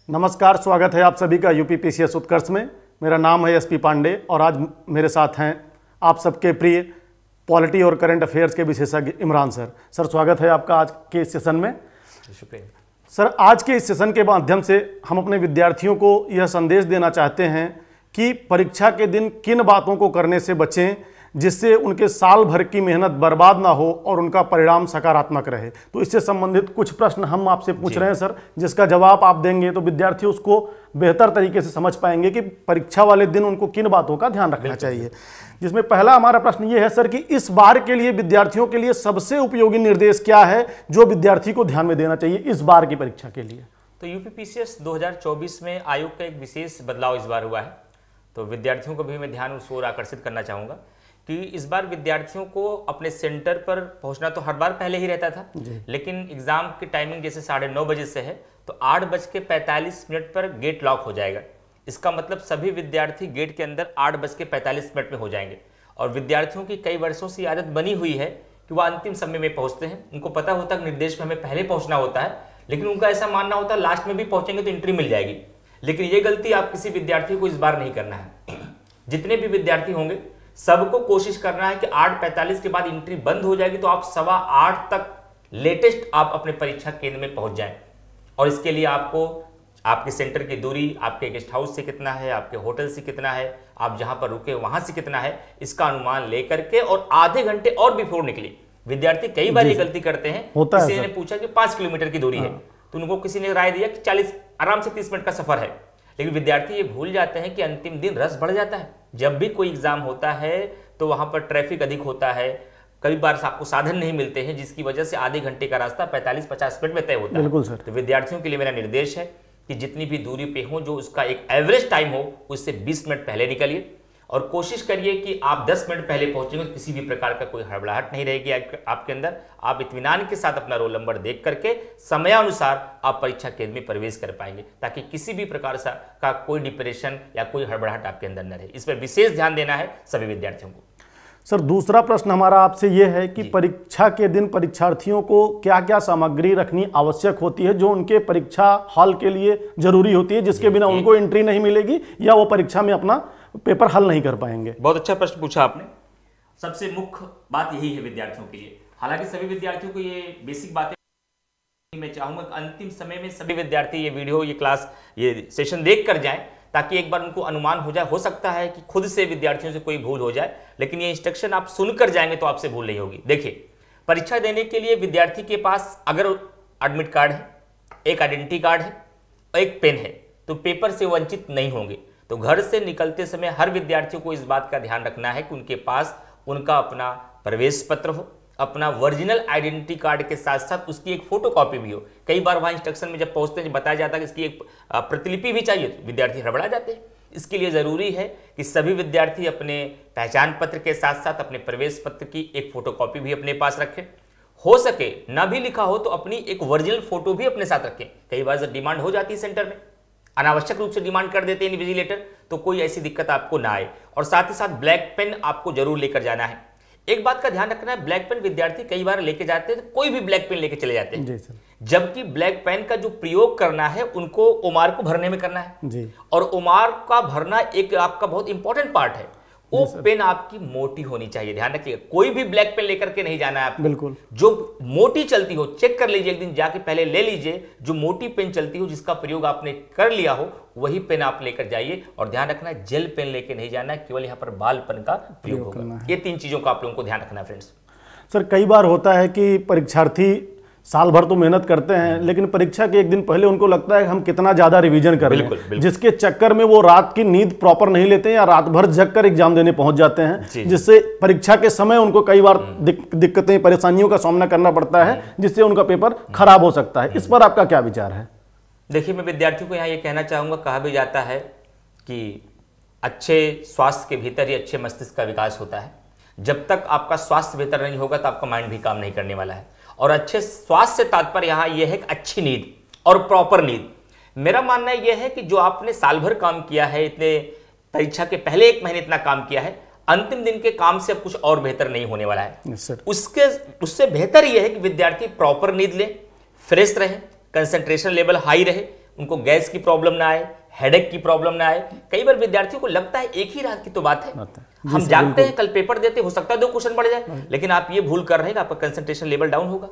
नमस्कार, स्वागत है आप सभी का यूपीपीसीएस उत्कर्ष में। मेरा नाम है एसपी पांडे और आज मेरे साथ हैं आप सबके प्रिय पॉलिटी और करंट अफेयर्स के विशेषज्ञ इमरान सर। सर, स्वागत है आपका आज के इस सेशन में। शुक्रिया सर, आज के इस सेशन के माध्यम से हम अपने विद्यार्थियों को यह संदेश देना चाहते हैं कि परीक्षा के दिन किन बातों को करने से बचें जिससे उनके साल भर की मेहनत बर्बाद ना हो और उनका परिणाम सकारात्मक रहे। तो इससे संबंधित कुछ प्रश्न हम आपसे पूछ रहे हैं सर, जिसका जवाब आप देंगे तो विद्यार्थी उसको बेहतर तरीके से समझ पाएंगे कि परीक्षा वाले दिन उनको किन बातों का ध्यान रखना चाहिए। जिसमें पहला हमारा प्रश्न ये है सर कि इस बार के लिए विद्यार्थियों के लिए सबसे उपयोगी निर्देश क्या है जो विद्यार्थी को ध्यान में देना चाहिए इस बार की परीक्षा के लिए? तो यूपीपीसीएस 2024 में आयोग का एक विशेष बदलाव इस बार हुआ है, तो विद्यार्थियों को भी मैं ध्यान उस ओर आकर्षित करना चाहूँगा कि इस बार विद्यार्थियों को अपने सेंटर पर पहुंचना तो हर बार पहले ही रहता था, लेकिन एग्जाम की टाइमिंग जैसे 9:30 बजे से है तो 8:45 पर गेट लॉक हो जाएगा। इसका मतलब सभी विद्यार्थी गेट के अंदर 8:45 में हो जाएंगे। और विद्यार्थियों की कई वर्षों से आदत बनी हुई है कि वह अंतिम समय में पहुंचते हैं। उनको पता होता है निर्देश में हमें पहले पहुंचना होता है, लेकिन उनका ऐसा मानना होता है लास्ट में भी पहुंचेंगे तो एंट्री मिल जाएगी। लेकिन ये गलती आप किसी विद्यार्थी को इस बार नहीं करना है। जितने भी विद्यार्थी होंगे सबको कोशिश करना है कि 8:45 के बाद एंट्री बंद हो जाएगी तो आप 7:15 तक लेटेस्ट आप अपने परीक्षा केंद्र में पहुंच जाएं। और इसके लिए आपको आपके सेंटर की दूरी, आपके गेस्ट हाउस से कितना है, आपके होटल से कितना है, आप जहां पर रुके वहां से कितना है, इसका अनुमान लेकर के और आधे घंटे और बिफोर निकलिए। विद्यार्थी कई बार ये गलती करते हैं। किसी ने पूछा कि 5 किलोमीटर की दूरी है तो उनको किसी ने राय दिया कि 40 आराम से 30 मिनट का सफर है, लेकिन विद्यार्थी ये भूल जाते हैं कि अंतिम दिन रस बढ़ जाता है। जब भी कोई एग्जाम होता है तो वहां पर ट्रैफिक अधिक होता है, कई बार आपको साधन नहीं मिलते हैं, जिसकी वजह से आधे घंटे का रास्ता 45-50 मिनट में तय होता है। बिल्कुल सर। तो विद्यार्थियों के लिए मेरा निर्देश है कि जितनी भी दूरी पे हो, जो उसका एक एवरेज टाइम हो, उससे 20 मिनट पहले निकलिए और कोशिश करिए कि आप 10 मिनट पहले पहुंचेंगे तो किसी भी प्रकार का कोई हड़बड़ाहट नहीं रहेगी आपके अंदर। आप इत्मीनान के साथ अपना रोल नंबर देख करके समयानुसार आप परीक्षा केंद्र में प्रवेश कर पाएंगे, ताकि किसी भी प्रकार का कोई डिप्रेशन या कोई हड़बड़ाहट आपके अंदर न रहे। इस पर विशेष ध्यान देना है सभी विद्यार्थियों को। सर, दूसरा प्रश्न हमारा आपसे यह है कि परीक्षा के दिन परीक्षार्थियों को क्या क्या सामग्री रखनी आवश्यक होती है जो उनके परीक्षा हॉल के लिए जरूरी होती है, जिसके बिना उनको एंट्री नहीं मिलेगी या वो परीक्षा में अपना पेपर हल नहीं कर पाएंगे? बहुत अच्छा प्रश्न पूछा आपने। सबसे मुख्य बात यही है विद्यार्थियों के लिए। हालांकि सभी विद्यार्थियों को ये बेसिक बातें मैं चाहूंगा अंतिम समय में सभी विद्यार्थी ये वीडियो, ये क्लास, ये सेशन देख कर जाएं, ताकि एक बार उनको अनुमान हो जाए। हो सकता है कि खुद से विद्यार्थियों से कोई भूल हो जाए, लेकिन ये इंस्ट्रक्शन आप सुनकर जाएंगे तो आपसे भूल नहीं होगी। देखिए, परीक्षा देने के लिए विद्यार्थी के पास अगर एडमिट कार्ड है, एक आइडेंटिटी कार्ड है और एक पेन है तो पेपर से वंचित नहीं होंगे। तो घर से निकलते समय हर विद्यार्थियों को इस बात का ध्यान रखना है कि उनके पास उनका अपना प्रवेश पत्र हो, अपना ओरिजिनल आइडेंटिटी कार्ड के साथ साथ उसकी एक फोटोकॉपी भी हो। कई बार वहाँ इंस्ट्रक्शन में जब पहुँचते हैं बताया जाता है कि इसकी एक प्रतिलिपि भी चाहिए, तो विद्यार्थी हड़बड़ा जाते हैं। इसके लिए ज़रूरी है कि सभी विद्यार्थी अपने पहचान पत्र के साथ साथ अपने प्रवेश पत्र की एक फोटोकॉपी भी अपने पास रखें। हो सके ना भी लिखा हो तो अपनी एक ओरिजिनल फोटो भी अपने साथ रखें। कई बार डिमांड हो जाती है सेंटर में, अनावश्यक रूप से डिमांड कर देते हैं इन्विजिलेटर, तो कोई ऐसी दिक्कत आपको ना आए। और साथ ही साथ ब्लैक पेन आपको जरूर लेकर जाना है। एक बात का ध्यान रखना है, ब्लैक पेन विद्यार्थी कई बार लेके जाते हैं तो कोई भी ब्लैक पेन लेके चले जाते हैं जी सर। जबकि ब्लैक पेन का जो प्रयोग करना है उनको ओमार को भरने में करना है जी। और ओमार का भरना एक आपका बहुत इंपॉर्टेंट पार्ट है। वो पेन आपकी मोटी होनी चाहिए, ध्यान रखिएगा। कोई भी ब्लैक पेन लेकर के नहीं जाना है आपको। बिल्कुल। जो मोटी चलती हो चेक कर लीजिए, एक दिन जाके पहले ले लीजिए। जो मोटी पेन चलती हो, जिसका प्रयोग आपने कर लिया हो, वही पेन आप लेकर जाइए। और ध्यान रखना है जेल पेन लेके नहीं जाना है, केवल यहाँ पर बाल पेन का प्रयोग होगा। ये 3 चीजों का आप लोगों को ध्यान रखना है फ्रेंड्स। सर, कई बार होता है कि परीक्षार्थी साल भर तो मेहनत करते हैं, लेकिन परीक्षा के एक दिन पहले उनको लगता है हम कितना ज्यादा रिवीजन कर रहे हैं, जिसके चक्कर में वो रात की नींद प्रॉपर नहीं लेते हैं या रात भर जग कर एग्जाम देने पहुंच जाते हैं, जिससे परीक्षा के समय उनको कई बार दिक्कतें, परेशानियों का सामना करना पड़ता है, जिससे उनका पेपर खराब हो सकता है। इस पर आपका क्या विचार है? देखिए, मैं विद्यार्थियों को यहाँ ये कहना चाहूंगा, कहा भी जाता है कि अच्छे स्वास्थ्य के भीतर ही अच्छे मस्तिष्क का विकास होता है। जब तक आपका स्वास्थ्य बेहतर नहीं होगा तो आपका माइंड भी काम नहीं करने वाला है। और अच्छे स्वास्थ्य से तात्पर्य यहाँ यह है कि अच्छी नींद और प्रॉपर नींद। मेरा मानना यह है कि जो आपने साल भर काम किया है, इतने परीक्षा के पहले 1 महीने इतना काम किया है, अंतिम दिन के काम से अब कुछ और बेहतर नहीं होने वाला है। उससे बेहतर यह है कि विद्यार्थी प्रॉपर नींद ले, फ्रेश रहे, कंसंट्रेशन लेवल हाई रहे, उनको गैस की प्रॉब्लम ना आए, हेडेक की प्रॉब्लम ना आए। कई बार विद्यार्थियों को लगता है एक ही रात की तो बात है, हम जागते हैं, कल पेपर देते, हो सकता है 2 क्वेश्चन बढ़ जाए, लेकिन आप ये भूल कर रहे हैं कि आपका कंसंट्रेशन लेवल डाउन होगा,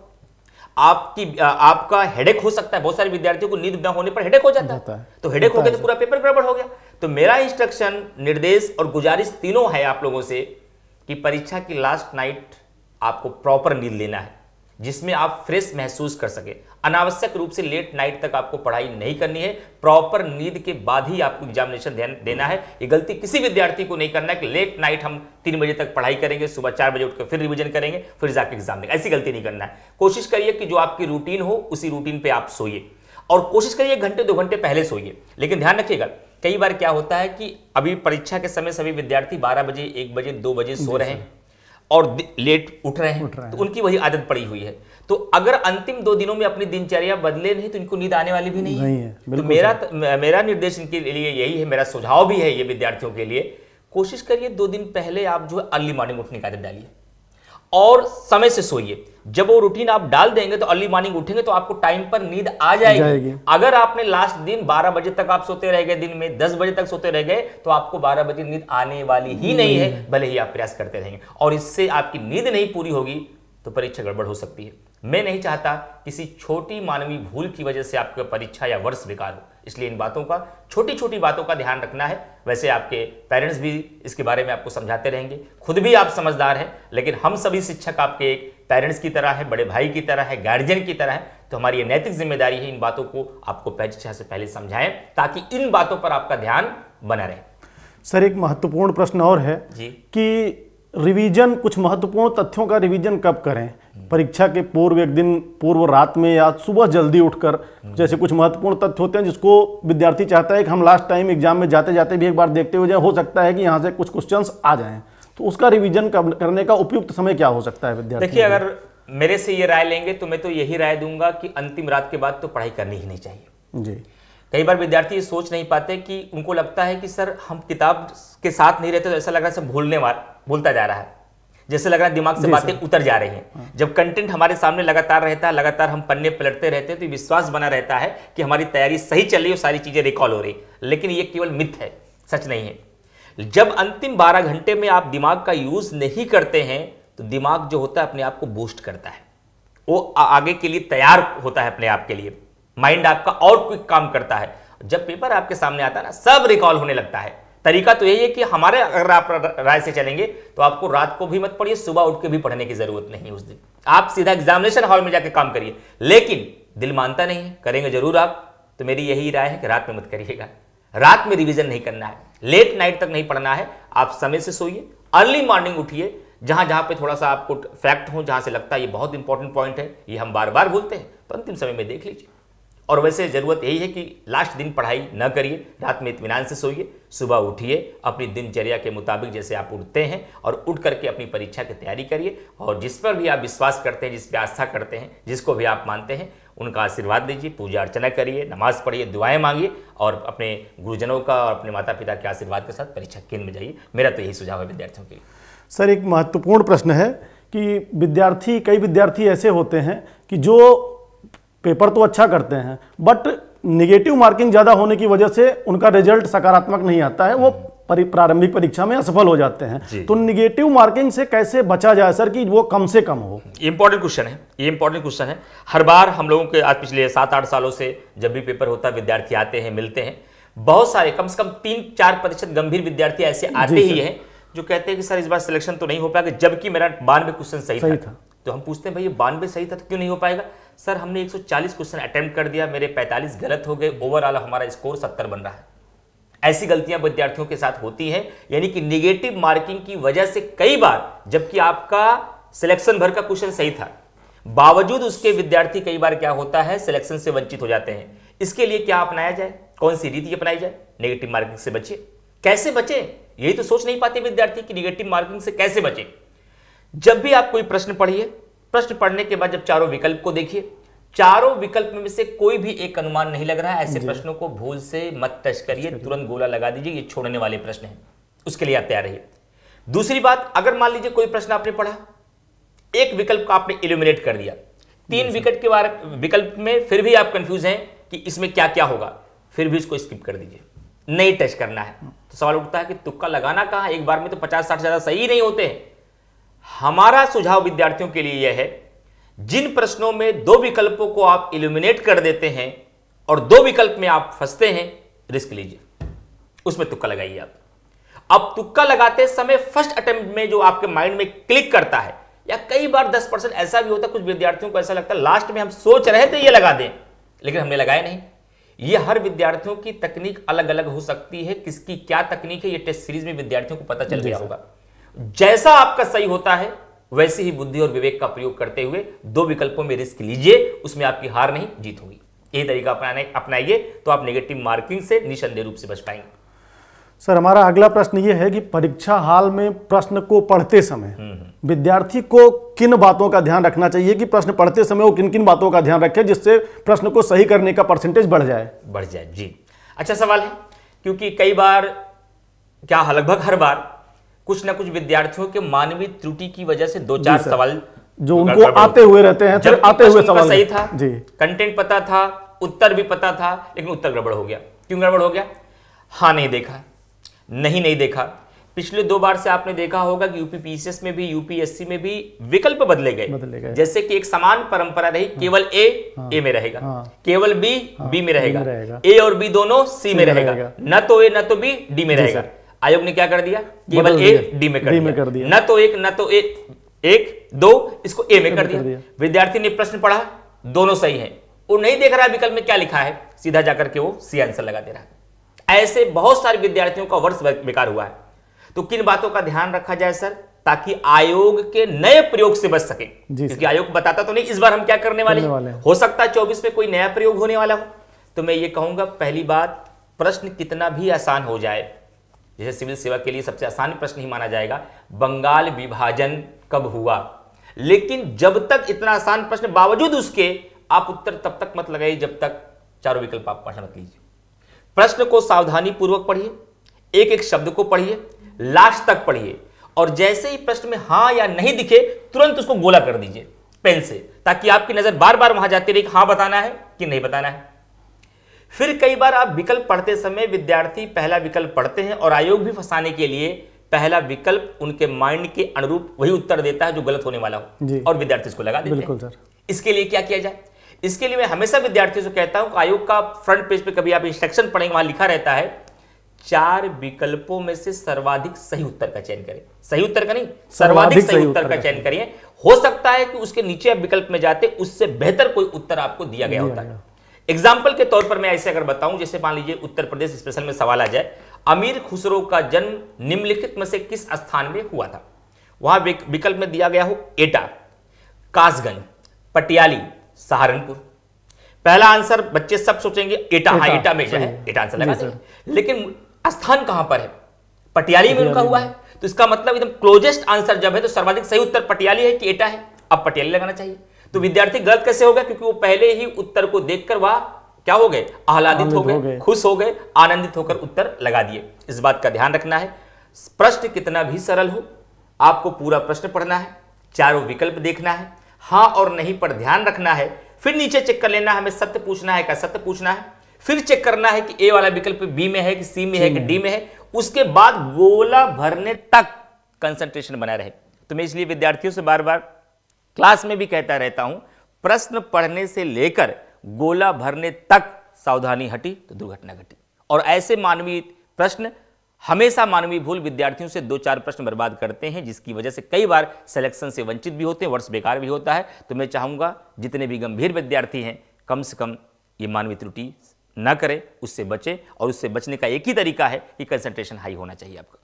आपका हेडेक हो सकता है। बहुत सारे विद्यार्थियों को नींद न होने पर हेडेक हो जाता है, तो हेडेक हो गया तो पूरा पेपर गड़बड़ हो गया। तो मेरा इंस्ट्रक्शन, निर्देश और गुजारिश तीनों है आप लोगों से कि परीक्षा की लास्ट नाइट आपको प्रॉपर नींद लेना है, जिसमें आप फ्रेश महसूस कर सके। अनावश्यक रूप से लेट नाइट तक आपको पढ़ाई नहीं करनी है, प्रॉपर नींद के बाद ही आपको एग्जामिनेशन ध्यान देना है। ये गलती किसी विद्यार्थी को नहीं करना है कि लेट नाइट हम 3 बजे तक पढ़ाई करेंगे, सुबह 4 बजे उठकर फिर रिवीजन करेंगे, फिर जाके एग्जाम देंगे। ऐसी गलती नहीं करना है। कोशिश करिए कि जो आपकी रूटीन हो उसी रूटीन पे आप सोइए, और कोशिश करिए 1 घंटे 2 घंटे पहले सोइए। लेकिन ध्यान रखिएगा, कई बार क्या होता है कि अभी परीक्षा के समय सभी विद्यार्थी 12 बजे, 1 बजे, 2 बजे सो रहे हैं और लेट उठ रहे हैं, तो उनकी वही आदत पड़ी हुई है। तो अगर अंतिम 2 दिनों में अपनी दिनचर्या बदले नहीं तो इनको नींद आने वाली भी नहीं है। तो मेरा निर्देश इनके लिए यही है, मेरा सुझाव भी है ये विद्यार्थियों के लिए, कोशिश करिए 2 दिन पहले आप जो है अर्ली मॉर्निंग उठने की आदत डालिए और समय से सोइए। जब वो रूटीन आप डाल देंगे तो अर्ली मॉर्निंग उठेंगे तो आपको टाइम पर नींद आ जाएगी। अगर आपने लास्ट दिन 12 बजे तक आप सोते रह गए, दिन में 10 बजे तक सोते रह गए, तो आपको 12 बजे नींद आने वाली ही नहीं है, भले ही आप प्रयास करते रहेंगे। और इससे आपकी नींद नहीं पूरी होगी तो परीक्षा गड़बड़ हो सकती है। मैं नहीं चाहता किसी छोटी मानवीय भूल की वजह से आपका परीक्षा या वर्ष बेकार हो, इसलिए इन बातों का, छोटी छोटी बातों का ध्यान रखना है। वैसे आपके पेरेंट्स भी इसके बारे में आपको समझाते रहेंगे, खुद भी आप समझदार हैं, लेकिन हम सभी शिक्षक आपके एक पेरेंट्स की तरह है, बड़े भाई की तरह है, गार्जियन की तरह है। तो हमारी ये नैतिक जिम्मेदारी है इन बातों को आपको परीक्षा से पहले समझाएं, ताकि इन बातों पर आपका ध्यान बना रहे। सर, एक महत्वपूर्ण प्रश्न और है जी कि रिवीजन, कुछ महत्वपूर्ण तथ्यों का रिवीजन कब करें? परीक्षा के पूर्व, एक दिन पूर्व रात में, या सुबह जल्दी उठकर? जैसे कुछ महत्वपूर्ण तथ्य होते हैं जिसको विद्यार्थी चाहता है कि हम लास्ट टाइम एग्जाम में जाते जाते भी एक बार देखते हुए जाए, हो सकता है कि यहाँ से कुछ क्वेश्चंस आ जाएं, तो उसका रिवीजन करने का उपयुक्त समय क्या हो सकता है विद्यार्थी? देखिए, अगर मेरे से ये राय लेंगे तो मैं तो यही राय दूंगा कि अंतिम रात के बाद तो पढ़ाई करनी ही नहीं चाहिए जी। कई बार विद्यार्थी ये सोच नहीं पाते कि उनको लगता है कि सर हम किताब के साथ नहीं रहते तो ऐसा लग रहा है सब भूलता जा रहा है, जैसे लग रहा है दिमाग से बातें उतर जा रही हैं। जब कंटेंट हमारे सामने लगातार रहता है, लगातार हम पन्ने पलटते रहते हैं, तो विश्वास बना रहता है कि हमारी तैयारी सही चल रही है, सारी चीजें रिकॉल हो रही। लेकिन ये केवल मिथ है, सच नहीं है। जब अंतिम 12 घंटे में आप दिमाग का यूज नहीं करते हैं तो दिमाग जो होता है अपने आप को बूस्ट करता है, वो आगे के लिए तैयार होता है अपने आप के लिए, माइंड आपका और क्विक काम करता है। जब पेपर आपके सामने आता है ना, सब रिकॉल होने लगता है। तरीका तो यही है कि हमारे, अगर आप राय से चलेंगे तो आपको रात को भी मत पढ़िए, सुबह उठ के भी पढ़ने की जरूरत नहीं। उस दिन आप सीधा एग्जामिनेशन हॉल में जाके काम करिए, लेकिन दिल मानता नहीं है, करेंगे जरूर आप, तो मेरी यही राय है कि रात में मत करिएगा। रात में रिवीजन नहीं करना है, लेट नाइट तक नहीं पढ़ना है। आप समय से सोइए, अर्ली मॉर्निंग उठिए, जहां जहां पे थोड़ा सा आपको फैक्ट हो, जहां से लगता है ये बहुत इंपॉर्टेंट पॉइंट है, ये हम बार बार भूलते हैं, तो अंतिम समय में देख लीजिए। और वैसे जरूरत यही है कि लास्ट दिन पढ़ाई न करिए, रात में इत्मीनान से सोइए, सुबह उठिए, अपनी दिनचर्या के मुताबिक जैसे आप उठते हैं, और उठ करके अपनी परीक्षा की तैयारी करिए। और जिस पर भी आप विश्वास करते हैं, जिस पर आस्था करते हैं, जिसको भी आप मानते हैं, उनका आशीर्वाद लीजिए, पूजा अर्चना करिए, नमाज पढ़िए, दुआएं मांगिए, और अपने गुरुजनों का और अपने माता पिता के आशीर्वाद के साथ परीक्षा केंद्र में जाइए। मेरा तो यही सुझाव है विद्यार्थियों के लिए। सर, एक महत्वपूर्ण प्रश्न है कि कई विद्यार्थी ऐसे होते हैं कि जो पेपर तो अच्छा करते हैं, बट नेगेटिव मार्किंग ज़्यादा होने की वजह से उनका रिजल्ट सकारात्मक नहीं आता है, वो प्रारंभिक परीक्षा में असफल हो जाते हैं। तो नेगेटिव मार्किंग से कैसे बचा जाए सर, कि वो कम से कम हो? इंपॉर्टेंट क्वेश्चन है, ये इंपॉर्टेंट क्वेश्चन है। हर बार हम लोगों के आज पिछले 7-8 सालों से जब भी पेपर होता है, विद्यार्थी आते हैं, मिलते हैं, बहुत सारे, कम से कम 3-4% गंभीर विद्यार्थी ऐसे आते ही हैं जो कहते हैं कि सर इस बार सिलेक्शन तो नहीं हो पाएगा, जबकि मेरा 92 क्वेश्चन सही था। तो हम पूछते हैं भाई ये 92 सही था तो क्यों नहीं हो पाएगा? सर हमने 140 क्वेश्चन अटेम्प्ट कर दिया, मेरे 45 गलत हो गए, ओवरऑल हमारा स्कोर 70 बन रहा है। ऐसी गलतियां विद्यार्थियों के साथ होती हैं, यानी कि नेगेटिव मार्किंग की वजह से कई बार, जबकि आपका सिलेक्शन भर का क्वेश्चन सही था, बावजूद उसके विद्यार्थी कई बार क्या होता है, सिलेक्शन से वंचित हो जाते हैं। इसके लिए क्या अपनाया जाए, कौन सी रीति अपनाई जाए? नेगेटिव मार्किंग से बचे। कैसे बचे, यही तो सोच नहीं पाते विद्यार्थी कि नेगेटिव मार्किंग से कैसे बचे। जब भी आप कोई प्रश्न पढ़िए, प्रश्न पढ़ने के बाद जब चारों विकल्प को देखिए, चारों विकल्प में से कोई भी एक अनुमान नहीं लग रहा है, ऐसे प्रश्नों को भूल से मत टच करिए, तुरंत गोला लगा दीजिए, ये छोड़ने वाले प्रश्न हैं, उसके लिए आप तैयार रहिए। दूसरी बात, अगर मान लीजिए कोई प्रश्न आपने पढ़ा, एक विकल्प का आपने इल्यूमिनेट कर दिया, 3 विकल्प में फिर भी आप कंफ्यूज हैं, कि इसमें क्या क्या होगा, फिर भी इसको स्किप कर दीजिए, नहीं टच करना है। तो सवाल उठता है कि तुक्का लगाना कहाँ, एक बार में तो 50-60 ज्यादा सही नहीं होते हैं। हमारा सुझाव विद्यार्थियों के लिए यह है, जिन प्रश्नों में 2 विकल्पों को आप इल्यूमिनेट कर देते हैं और 2 विकल्प में आप फंसते हैं, रिस्क लीजिए, उसमें तुक्का लगाइए आप। अब तुक्का लगाते समय फर्स्ट अटेम्प्ट में जो आपके माइंड में क्लिक करता है, या कई बार 10% ऐसा भी होता है, कुछ विद्यार्थियों को ऐसा लगता है लास्ट में हम सोच रहे थे ये लगा दें, लेकिन हमने लगाया नहीं। ये हर विद्यार्थियों की तकनीक अलग अलग हो सकती है, किसकी क्या तकनीक है ये टेस्ट सीरीज में विद्यार्थियों को पता चल गया होगा। जैसा आपका सही होता है वैसे ही बुद्धि और विवेक का प्रयोग करते हुए 2 विकल्पों में रिस्क लीजिए, उसमें आपकी हार नहीं जीत होगी। यही तरीका अपनाइए तो आप नेगेटिव मार्किंग से निसंदेह रूप से बच पाएंगे। सर, हमारा अगला प्रश्न ये है कि परीक्षा हाल में प्रश्न को पढ़ते समय विद्यार्थी को किन बातों का ध्यान रखना चाहिए, कि प्रश्न पढ़ते समय वो किन किन बातों का ध्यान रखे जिससे प्रश्न को सही करने का परसेंटेज बढ़ जाए। जी, अच्छा सवाल है, क्योंकि कई बार क्या लगभग हर बार कुछ ना कुछ विद्यार्थियों के मानवीय त्रुटि की वजह से 2-4 सवाल जो उनको आते हुए रहते हैं, जब आते हुए सवाल सही था जी, कंटेंट पता था, उत्तर भी पता था, लेकिन उत्तर गड़बड़ हो गया। क्यों गड़बड़ हो गया? हाँ नहीं देखा, नहीं देखा। पिछले 2 बार से आपने देखा होगा कि यूपीपीसीएस में भी यूपीएससी में भी विकल्प बदले गए। जैसे कि एक समान परंपरा रही, केवल ए में रहेगा, केवल बी में रहेगा, ए और बी दोनों सी में रहेगा, न तो ए न तो बी डी में रहेगा। आयोग ने क्या कर दिया? केवल ए डी में कर दिया, न तो एक दो इसको ए में कर दिया। विद्यार्थी ने प्रश्न पढ़ा, दोनों सही हैं, वो नहीं देख रहा विकल्प में क्या लिखा है, सीधा जाकर के वो सी आंसर लगा दे रहा है। ऐसे बहुत सारे विद्यार्थियों का वर्ष बेकार हुआ है। तो किन बातों का ध्यान रखा जाए सर, ताकि आयोग के नए प्रयोग से बच सके? क्योंकि आयोग बताता तो नहीं इस बार हम क्या करने वाले हैं। हो सकता है 24 में कोई नया प्रयोग होने वाला हो। तो मैं ये कहूंगा, पहली बात, प्रश्न कितना भी आसान हो जाए, जैसे सिविल सेवा के लिए सबसे आसान प्रश्न ही माना जाएगा, बंगाल विभाजन कब हुआ, लेकिन जब तक इतना आसान प्रश्न बावजूद उसके आप उत्तर तब तक मत लगाइए जब तक चारों विकल्प आप पढ़ मत लीजिए। प्रश्न को सावधानी पूर्वक पढ़िए, एक एक शब्द को पढ़िए, लास्ट तक पढ़िए, और जैसे ही प्रश्न में हां या नहीं दिखे तुरंत उसको गोला कर दीजिए पेन से, ताकि आपकी नजर बार बार वहां जाती रहे कि हां बताना है कि नहीं बताना है। फिर कई बार आप विकल्प पढ़ते समय विद्यार्थी पहला विकल्प पढ़ते हैं और आयोग भी फंसाने के लिए पहला विकल्प उनके माइंड के अनुरूप वही उत्तर देता है जो गलत होने वाला हो, और विद्यार्थी इसको लगा देते हैं। सर, इसके लिए क्या किया जाए? इसके लिए मैं हमेशा विद्यार्थियों से कहता हूं, आयोग का फ्रंट पेज पे कभी आप इंस्ट्रक्शन पढ़ेंगे, वहां लिखा रहता है 4 विकल्पों में से सर्वाधिक सही उत्तर का चयन करें। सही उत्तर का नहीं, सर्वाधिक सही उत्तर का चयन करिए। हो सकता है कि उसके नीचे आप विकल्प में जाते उससे बेहतर कोई उत्तर आपको दिया गया होता है। एग्जाम्पल के तौर पर मैं ऐसे अगर बताऊं, जैसे मान लीजिए उत्तर प्रदेश स्पेशल में सवाल आ जाए, अमीर खुसरो का जन्म निम्नलिखित में से किस स्थान में हुआ था? वहां विकल्प में दिया गया हो एटा, कासगंज, पटियाली, सहारनपुर। पहला आंसर बच्चे सब सोचेंगे एटा, हाँ एटा में है, एटा आंसर लगा देंगे। लेकिन स्थान कहां पर है? पटियाली में उनका हुआ है। तो इसका मतलब एकदम क्लोजेस्ट आंसर जब है तो सर्वाधिक सही उत्तर पटियाली है कि एटा है, अब पटियाली लगाना चाहिए। तो विद्यार्थी गलत कैसे होगा? क्योंकि वो पहले ही उत्तर को देखकर वह क्या हो गए? आह्लादित हो गए, खुश हो गए, आनंदित होकर उत्तर लगा दिए। इस बात का ध्यान रखना है। प्रश्न कितना भी सरल हो, आपको पूरा प्रश्न पढ़ना है, चारों विकल्प देखना है, हां और नहीं पर ध्यान रखना है, फिर नीचे चेक कर लेना है हमें सत्य पूछना है क्या सत्य पूछना है, फिर चेक करना है कि ए वाला विकल्प बी में है कि सी में है कि डी में है। उसके बाद गोला भरने तक कंसंट्रेशन बना रहे। तो मैं इसलिए विद्यार्थियों से बार बार क्लास में भी कहता रहता हूं, प्रश्न पढ़ने से लेकर गोला भरने तक सावधानी हटी तो दुर्घटना घटी। और ऐसे मानवीय प्रश्न, हमेशा मानवीय भूल विद्यार्थियों से 2-4 प्रश्न बर्बाद करते हैं, जिसकी वजह से कई बार सिलेक्शन से वंचित भी होते हैं, वर्ष बेकार भी होता है। तो मैं चाहूंगा जितने भी गंभीर विद्यार्थी हैं कम से कम ये मानवीय त्रुटि ना करें, उससे बचें। और उससे बचने का एक ही तरीका है कि कंसंट्रेशन हाई होना चाहिए आपका।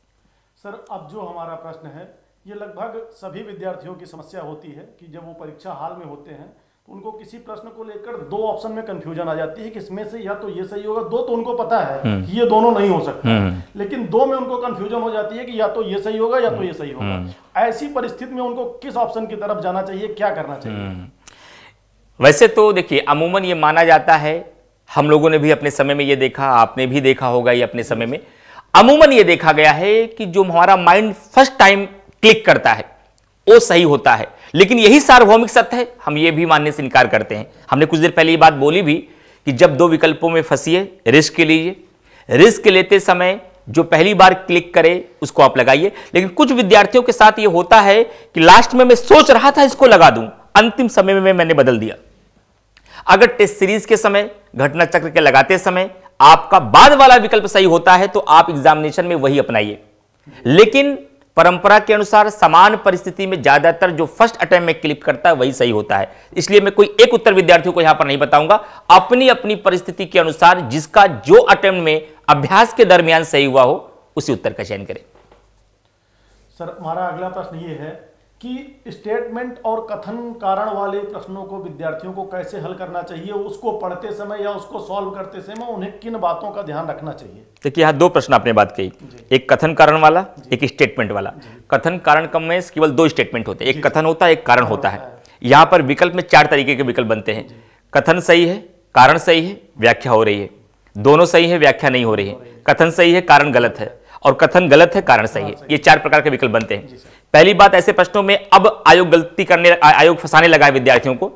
सर, अब जो हमारा प्रश्न है ये लगभग सभी विद्यार्थियों की समस्या होती है कि जब वो परीक्षा हाल में होते हैं तो उनको किसी प्रश्न को लेकर 2 ऑप्शन में कंफ्यूजन आ जाती है कि इसमें से या तो ये सही होगा, 2 तो उनको पता है कि ये दोनों नहीं हो सकता, लेकिन 2 में उनको कंफ्यूजन हो जाती है कि या तो ये सही होगा या तो ये सही होगा। ऐसी परिस्थिति में उनको किस ऑप्शन की तरफ जाना चाहिए, क्या करना चाहिए? वैसे तो देखिए, अमूमन ये माना जाता है, हम लोगों ने भी अपने समय में ये देखा, आपने भी देखा होगा ये अपने समय में, अमूमन ये देखा गया है कि जो हमारा माइंड फर्स्ट टाइम क्लिक करता है वो सही होता है। लेकिन यही सार्वभौमिक सत्य है, हम ये भी मानने से इनकार करते हैं। हमने कुछ देर पहले ये बात बोली भी कि जब दो विकल्पों में फंसिए, रिस्क लीजिए, रिस्क लेते समय जो पहली बार क्लिक करे उसको आप लगाइए। लेकिन कुछ विद्यार्थियों के साथ यह होता है कि लास्ट में मैं सोच रहा था इसको लगा दूं, अंतिम समय में मैंने बदल दिया। अगर टेस्ट सीरीज के समय, घटना चक्र के लगाते समय आपका बाद वाला विकल्प सही होता है तो आप एग्जामिनेशन में वही अपनाइए। लेकिन परंपरा के अनुसार समान परिस्थिति में ज्यादातर जो फर्स्ट अटेम्प्ट में क्लिक करता है वही सही होता है। इसलिए मैं कोई एक उत्तर विद्यार्थियों को यहां पर नहीं बताऊंगा, अपनी अपनी परिस्थिति के अनुसार जिसका जो अटेम्प्ट में अभ्यास के दरमियान सही हुआ हो उसी उत्तर का चयन करें। सर, हमारा अगला प्रश्न ये है कि स्टेटमेंट और कथन कारण वाले प्रश्नों को विद्यार्थियों को कैसे हल करना चाहिए, उसको पढ़ते समय या उसको सॉल्व करते समय उन्हें किन बातों का ध्यान रखना चाहिए? देखिए, यहाँ दो प्रश्न आपने बात कही, एक कथन कारण वाला, एक स्टेटमेंट वाला। कथन कारण कम में केवल दो स्टेटमेंट होते हैं, एक कथन होता है, एक कारण होता है। यहाँ पर विकल्प में 4 तरीके के विकल्प बनते हैं। कथन सही है, कारण सही है, व्याख्या हो रही है। दोनों सही है, व्याख्या नहीं हो रही है। कथन सही है, कारण गलत है, और कथन गलत है, कारण सही है। ये 4 प्रकार के विकल्प बनते हैं। पहली बात, ऐसे प्रश्नों में अब आयोग फंसाने लगा है विद्यार्थियों को।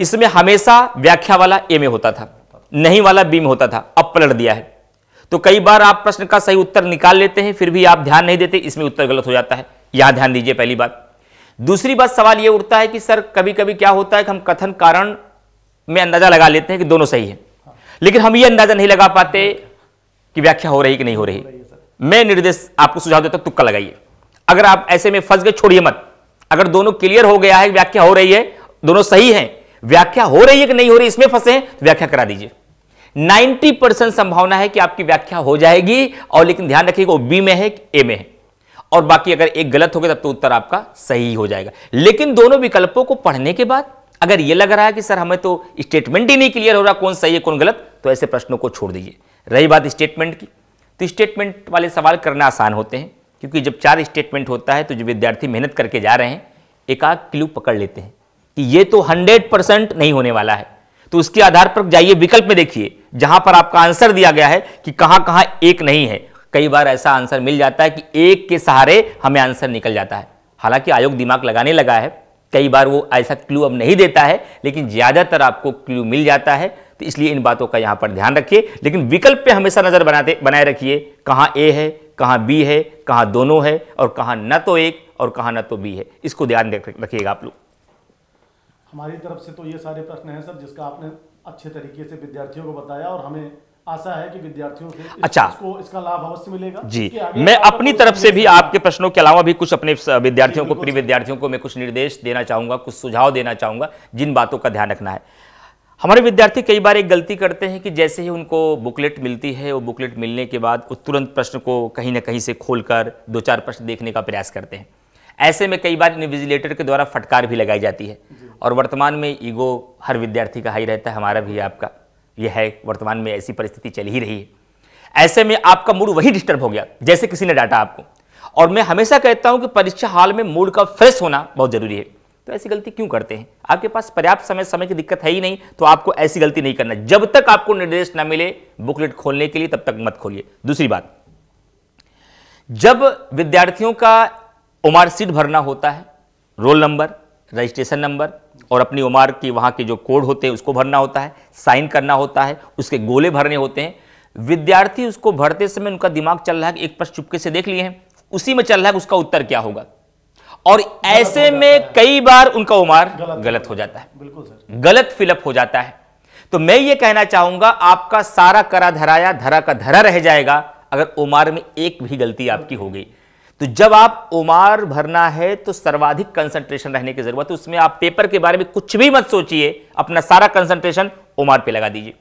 इसमें हमेशा व्याख्या वाला ए में होता था, नहीं वाला बी में होता था, अब पलट दिया है। तो कई बार आप प्रश्न का सही उत्तर निकाल लेते हैं, फिर भी आप ध्यान नहीं देते, इसमें उत्तर गलत हो जाता है। यहां ध्यान दीजिए, पहली बात। दूसरी बात, सवाल यह उठता है कि सर कभी कभी क्या होता है कि हम कथन कारण में अंदाजा लगा लेते हैं कि दोनों सही है, लेकिन हम यह अंदाजा नहीं लगा पाते कि व्याख्या हो रही कि नहीं हो रही। मैं निर्देश आपको सुझाव देता हूं, तुक्का लगाइए। अगर आप ऐसे में फंस गए, छोड़िए मत। अगर दोनों क्लियर हो गया है, व्याख्या हो रही है, दोनों सही हैं, व्याख्या हो रही है कि नहीं हो रही इसमें फंसे हैं, व्याख्या करा दीजिए। 90% संभावना है कि आपकी व्याख्या हो जाएगी, और लेकिन ध्यान रखिएगा वो बी में है कि ए में है, और बाकी अगर एक गलत हो गया तब तो उत्तर आपका सही हो जाएगा। लेकिन दोनों विकल्पों को पढ़ने के बाद अगर यह लग रहा है कि सर हमें तो स्टेटमेंट ही नहीं क्लियर हो रहा कौन सही है कौन गलत, तो ऐसे प्रश्नों को छोड़ दीजिए। रही बात स्टेटमेंट की, तो स्टेटमेंट वाले सवाल करना आसान होते हैं, क्योंकि जब 4 स्टेटमेंट होता है तो जो विद्यार्थी मेहनत करके जा रहे हैं एक आध क्लू पकड़ लेते हैं कि ये तो 100% नहीं होने वाला है। तो उसके आधार पर जाइए, विकल्प में देखिए जहां पर आपका आंसर दिया गया है कि कहां कहां एक नहीं है। कई बार ऐसा आंसर मिल जाता है कि एक के सहारे हमें आंसर निकल जाता है। हालांकि आयोग दिमाग लगाने लगा है, कई बार वो ऐसा क्लू अब नहीं देता है, लेकिन ज्यादातर आपको क्लू मिल जाता है। तो इसलिए इन बातों का यहां पर ध्यान रखिए, लेकिन विकल्प पे हमेशा नजर बनाए रखिए, कहां ए है, कहां बी है, कहां दोनों है, और कहां न तो एक और कहां न तो बी है। इसको ध्यान रखिएगा आप लोग। हमारी तरफ से तो ये सारे प्रश्न हैं सर, जिसका आपने अच्छे तरीके से विद्यार्थियों को बताया, और हमें आशा है कि विद्यार्थियों से इसका लाभ अवश्य मिलेगा जी। मैं अपनी तरफ से भी आपके प्रश्नों के अलावा भी कुछ अपने विद्यार्थियों को, प्रिय विद्यार्थियों को मैं कुछ निर्देश देना चाहूंगा, कुछ सुझाव देना चाहूंगा जिन बातों का ध्यान रखना है। हमारे विद्यार्थी कई बार एक गलती करते हैं कि जैसे ही उनको बुकलेट मिलती है, वो बुकलेट मिलने के बाद वो तुरंत प्रश्न को कहीं ना कहीं से खोलकर 2-4 प्रश्न देखने का प्रयास करते हैं। ऐसे में कई बार इन्विजिलेटर के द्वारा फटकार भी लगाई जाती है, और वर्तमान में ईगो हर विद्यार्थी का हाई रहता है, हमारा भी, आपका यह है, वर्तमान में ऐसी परिस्थिति चल ही रही है। ऐसे में आपका मूड वही डिस्टर्ब हो गया जैसे किसी ने डांटा आपको। और मैं हमेशा कहता हूं कि परीक्षा हॉल में मूड का फ्रेश होना बहुत जरूरी है। तो ऐसी गलती क्यों करते हैं? आपके पास पर्याप्त समय की दिक्कत है ही नहीं, तो आपको ऐसी गलती नहीं करना। जब तक आपको निर्देश ना मिले बुकलेट खोलने के लिए, तब तक मत खोलिए। दूसरी बात, जब विद्यार्थियों का उमार सीट भरना होता है, रोल नंबर, रजिस्ट्रेशन नंबर और अपनी उम्र की वहां के जो कोड होते हैं उसको भरना होता है, साइन करना होता है, उसके गोले भरने होते हैं। विद्यार्थी उसको भरते समय उनका दिमाग चल रहा है कि एक प्रश्न चुपके से देख लिए हैं, उसी में चल रहा है कि उसका उत्तर क्या होगा, और ऐसे में कई बार उनका उम्र गलत हो जाता है, बिल्कुल सर, गलत फिलअप हो जाता है। तो मैं ये कहना चाहूंगा, आपका सारा करा धराया धरा का धरा रह जाएगा अगर उम्र में एक भी गलती आपकी हो गई। तो जब आप उम्र भरना है तो सर्वाधिक कंसंट्रेशन रहने की जरूरत है। उसमें आप पेपर के बारे में कुछ भी मत सोचिए, अपना सारा कंसंट्रेशन उम्र पे लगा दीजिए।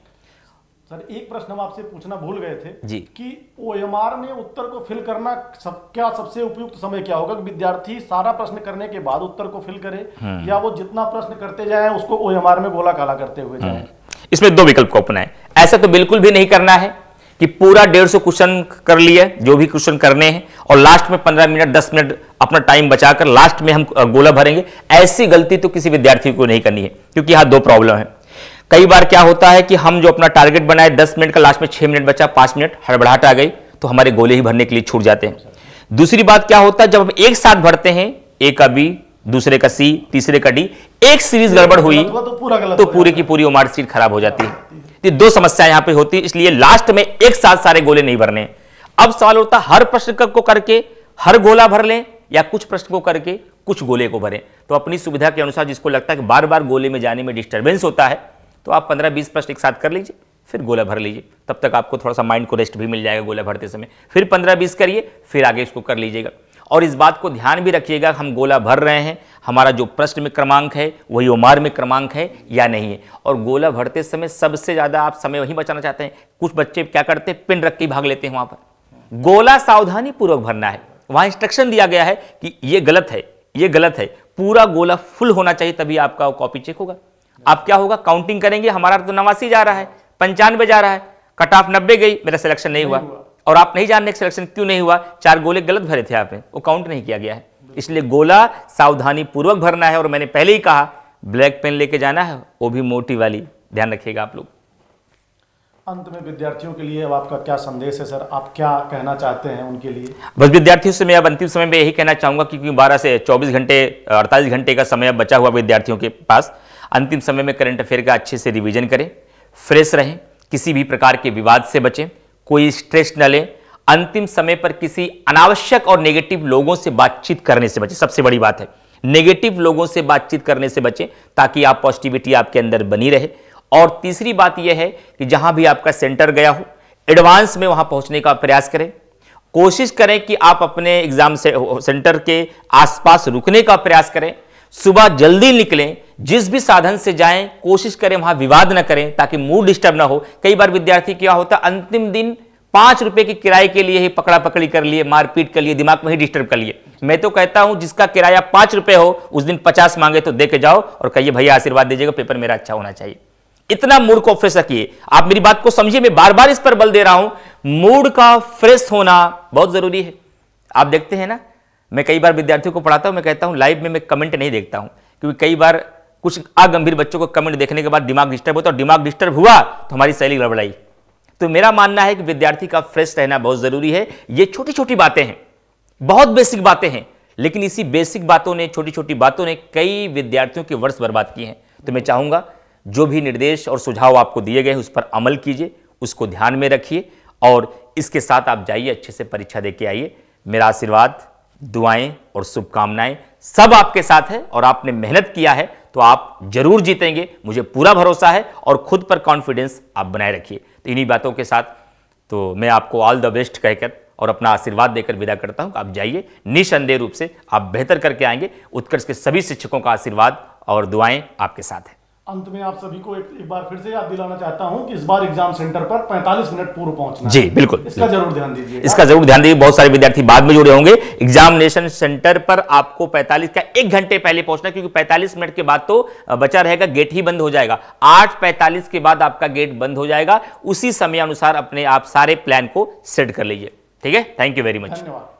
सर, एक प्रश्न हम आपसे पूछना भूल गए थे जी, कि ओएमआर में उत्तर को फिल करना क्या सबसे उपयुक्त समय क्या होगा? विद्यार्थी सारा प्रश्न करने के बाद उत्तर को फिल करे, या वो जितना प्रश्न करते जाए उसको ओएमआर में गोला काला करते हुए जाए? इसमें 2 विकल्प को अपनाएं। ऐसा तो बिल्कुल भी नहीं करना है कि पूरा 150 क्वेश्चन कर लिए, जो भी क्वेश्चन करने हैं, और लास्ट में 15 मिनट 10 मिनट अपना टाइम बचाकर लास्ट में हम गोला भरेंगे। ऐसी गलती तो किसी विद्यार्थी को नहीं करनी है, क्योंकि यहां 2 प्रॉब्लम है। कई बार क्या होता है कि हम जो अपना टारगेट बनाए 10 मिनट का, लास्ट में 6 मिनट बचा, 5 मिनट हड़बड़ाहट आ गई, तो हमारे गोले ही भरने के लिए छूट जाते हैं। दूसरी बात क्या होता है, जब हम एक साथ भरते हैं, एक का बी, दूसरे का सी, तीसरे का डी, एक सीरीज गड़बड़ हुई तो पूरी की पूरी उम्र सीट खराब हो जाती है। तो 2 समस्याएं यहां पे होती, इसलिए लास्ट में एक साथ सारे गोले नहीं भरने। अब सवाल होता हर प्रश्न को करके हर गोला भर लें या कुछ प्रश्न को करके कुछ गोले को भरें। तो अपनी सुविधा के अनुसार जिसको लगता है कि बार बार गोले में जाने में डिस्टर्बेंस होता है, तो आप 15-20 प्रश्न एक साथ कर लीजिए, फिर गोला भर लीजिए। तब तक आपको थोड़ा सा माइंड को रेस्ट भी मिल जाएगा गोला भरते समय। फिर 15-20 करिए, फिर आगे इसको कर लीजिएगा। और इस बात को ध्यान भी रखिएगा, हम गोला भर रहे हैं, हमारा जो प्रश्न में क्रमांक है वही ओमार में क्रमांक है या नहीं है। और गोला भरते समय सबसे ज़्यादा आप समय वही बचाना चाहते हैं। कुछ बच्चे क्या करते हैं, पिन रख के भाग लेते हैं वहाँ पर। गोला सावधानी पूर्वक भरना है, वहाँ इंस्ट्रक्शन दिया गया है कि ये गलत है, ये गलत है। पूरा गोला फुल होना चाहिए, तभी आपका कॉपी चेक होगा। आप क्या होगा, काउंटिंग करेंगे, हमारा तो 89 जा रहा है, 95 जा रहा है, कट ऑफ 90 गई, मेरा सिलेक्शन नहीं हुआ। और आप नहीं जानने सिलेक्शन क्यों नहीं हुआ, 4 गोले गलत भरे थे आपने, वो काउंट नहीं किया गया है। इसलिए गोला सावधानी पूर्वक भरना है। और मैंने पहले ही कहा ब्लैक पेन लेके जाना है, वो भी मोटी वाली, ध्यान रखिएगा आप लोग। अंत में विद्यार्थियों के लिए अब आपका क्या संदेश है सर, आप क्या कहना चाहते हैं उनके लिए? बस विद्यार्थियों से मैं अब अंतिम समय में यही कहना चाहूंगा कि 12 से 24 घंटे 48 घंटे का समय बचा हुआ विद्यार्थियों के पास, अंतिम समय में करंट अफेयर का अच्छे से रिवीजन करें, फ्रेश रहें, किसी भी प्रकार के विवाद से बचें, कोई स्ट्रेस न लें, अंतिम समय पर किसी अनावश्यक और नेगेटिव लोगों से बातचीत करने से बचें। सबसे बड़ी बात है, नेगेटिव लोगों से बातचीत करने से बचें, ताकि आप पॉजिटिविटी आपके अंदर बनी रहे। और तीसरी बात यह है कि जहां भी आपका सेंटर गया हो, एडवांस में वहां पहुंचने का प्रयास करें। कोशिश करें कि आप अपने एग्जाम सेंटर के आसपास रुकने का प्रयास करें। सुबह जल्दी निकलें, जिस भी साधन से जाएं कोशिश करें वहां विवाद न करें, ताकि मूड डिस्टर्ब ना हो। कई बार विद्यार्थी क्या होता है, अंतिम दिन 5 रुपए की किराए के लिए ही पकड़ा पकड़ी कर लिए, मारपीट कर लिए, दिमाग में ही डिस्टर्ब कर लिए। मैं तो कहता हूं जिसका किराया 5 रुपए हो, उस दिन 50 मांगे तो दे के जाओ और कहिए भैया आशीर्वाद दीजिएगा, पेपर मेरा अच्छा होना चाहिए। इतना मूड को फ्रेश रखिए। आप मेरी बात को समझिए, मैं बार बार इस पर बल दे रहा हूं, मूड का फ्रेश होना बहुत जरूरी है। आप देखते हैं ना, मैं कई बार विद्यार्थियों को पढ़ाता हूं, मैं कहता हूं लाइव में मैं कमेंट नहीं देखता हूं, क्योंकि कई बार कुछ अगंभीर बच्चों को कमेंट देखने के बाद दिमाग डिस्टर्ब होता है, और दिमाग डिस्टर्ब हुआ तो हमारी शैली गड़बड़ाई। तो मेरा मानना है कि विद्यार्थी का फ्रेश रहना बहुत जरूरी है। ये छोटी छोटी बातें हैं, बहुत बेसिक बातें हैं, लेकिन इसी बेसिक बातों ने, छोटी छोटी बातों ने कई विद्यार्थियों के वर्ष बर्बाद किए हैं। तो मैं चाहूंगा जो भी निर्देश और सुझाव आपको दिए गए उस पर अमल कीजिए, उसको ध्यान में रखिए, और इसके साथ आप जाइए, अच्छे से परीक्षा देके आइए। मेरा आशीर्वाद, दुआएं और शुभकामनाएं सब आपके साथ है, और आपने मेहनत किया है तो आप जरूर जीतेंगे, मुझे पूरा भरोसा है। और खुद पर कॉन्फिडेंस आप बनाए रखिए। तो इन्हीं बातों के साथ तो मैं आपको ऑल द बेस्ट कहकर और अपना आशीर्वाद देकर विदा करता हूं। आप जाइए, निसंदेह रूप से आप बेहतर करके आएंगे। उत्कर्ष के सभी शिक्षकों का आशीर्वाद और दुआएं आपके साथ है। अंत में आप सभी को एक बार फिर से याद दिलाना चाहता हूं कि इस बार एग्जाम सेंटर पर 45 मिनट पूर्व पहुंचना जी, बिल्कुल, इसका जरूर ध्यान दीजिए। इसका जरूर ध्यान दीजिए। बहुत सारे विद्यार्थी बाद में जुड़े होंगे। एग्जामिनेशन सेंटर पर आपको 45 का 1 घंटे पहले पहुंचना, क्योंकि 45 मिनट के बाद तो बचा रहेगा, गेट ही बंद हो जाएगा। 8:45 के बाद आपका गेट बंद हो जाएगा। उसी समय अनुसार अपने आप सारे प्लान को सेट कर लीजिए। ठीक है, थैंक यू वेरी मच। धन्यवाद।